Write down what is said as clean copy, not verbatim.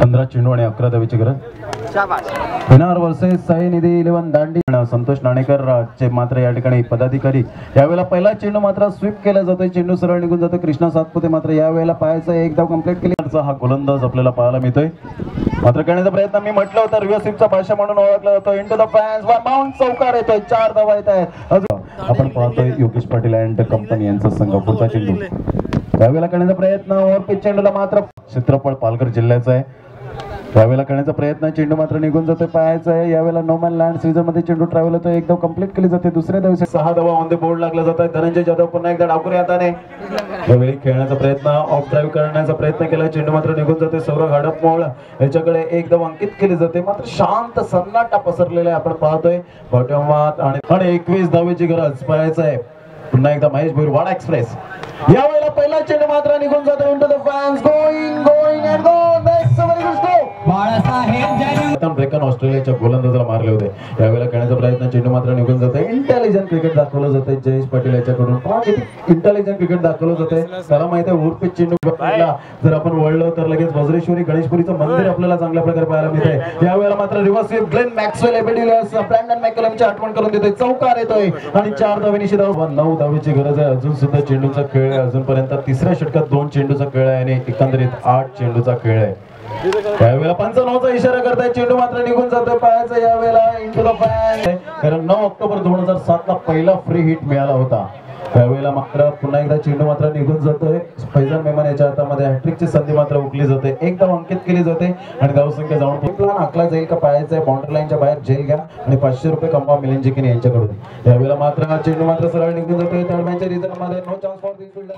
15 चेंडू आणि 11 धावेची गरज. विनर वर्सेस साई निधी 11 दांडी. संतोष नाणेकर चे मात्र या ठिकाणी पदाधिकारी. यावेळेला पहिला चेंडू मात्र स्वीप केला जातोय, चेंडू सरळ निघून जातो. कृष्णा सातपुते मात्र यावेळेला पायाचा एक धाव कंप्लीट केला. हा गोलंदाज आपल्याला पाहायला मिळतोय. मात्र करण्याचा प्रयत्न मी म्हटलं होतं रिव्हर्सिपचा भाषा म्हणून ओळखला जातो. इंटू द फॅन्स वर माउंट चौकार येतोय, 4 धावा येत आहेत. आपण पाहतोय योगेश पाटील अँड कंपनी यांचा संघ. पुढचा चेंडू यावेळेला करण्याचा प्रयत्न ओव्हर पिच चेंडूला मात्र क्षेत्रफळ पालघर जिल्ह्याचा आहे. यावेळेला करण्याचा प्रयत्न, चेंडू मात्र निघून जातोय, पायाचा आहे. यावेळेला नोमॅन लँड सीझन मध्ये चेंडू ट्रॅव्हल होतो, एक धाव कंप्लीट केली जाते. दुसऱ्या धावेसाठी 6 धावा ऑन द बोर्ड लागला जात आहे. धनंजय जाधव पुन्हा एकदा डावखुरी हाताने यावेळी खेळण्याचा प्रयत्न, ऑफ ड्राईव्ह करण्याचा प्रयत्न केला, चेंडू मात्र निघून जाते. सौरभ हडपमोळ याच्याकडे एक धाव अंकित केली जाते. मात्र शांत सन्नाटा पसरलेला आहे आपण पाहतोय बॉटमात. आणि 21 धावेची गरज पायाचा आहे. पुन्हा एकदा महेश भोईर वाडा एक्सप्रेस. यावेळेला पहिला चेंडू मात्र निघून जातो. Into the fans going and go. ब्रेकन ऑस्ट्रेलियाच्या गोलंदाजाला मारले होते. यावेळेला खेळण्याचा प्रयत्न, चेंडू मात्र निघून जाते. इंटेलिजंट क्रिकेट दाखवलं जाते जयेश पाटील याच्याकडून. इंटेलिजंट क्रिकेट दाखवलं जाते. त्याला माहिती आहे उर्पित चेंडू जर आपण वळलो तर लगेच वज्रेश्वरी गणेशपुरीचं मंदिर आपल्याला चांगल्या प्रकारे पाहायला मिळतंय. यावेळेला मात्र रिव्हर्स ग्लेन मॅक्सवेल एबेडिलियर्स ब्रँडन मॅकलमची आठवण करून देतोय. चौकार येतोय आणि 4 धावे निश्चित. 9 धावेची गरज आहे. अजून सुद्धा चेंडूचा खेळ आहे. अजूनपर्यंत तिसऱ्या षटकात 2 चेंडूचा खेळ आहे आणि एकंदरीत 8 चेंडूचा खेळ आहे. यावेळेला 95चा इशारा करताय, चेंडू मात्र निघून जातोय पायाचा. यावेळेला इंटू द फॅन. कारण 9 ऑक्टोबर 2007 ला पहिला फ्री हिट मिळाला होता. यावेळेला मात्र पुन्हा एकदा चेंडू मात्र निघून जातोय. फैजल मेमन याच्या हातामध्ये हॅट्रिकची संधी मात्र उकली जाते. एक धाव अंकित केली जाते आणि धावसंख्या जाऊन प्लान आखला जाईल का पायाचा. बाउंड्री लाईनच्या बाहेर झेल घ्या आणि 500 रुपये कमवा मिलिंद जिकिन यांच्याकडून. यावेळेला मात्र चेंडू मात्र सरळ निघून जातोय. थर्ड मॅचच्या रिझल्ट मध्ये no chance for this fielder.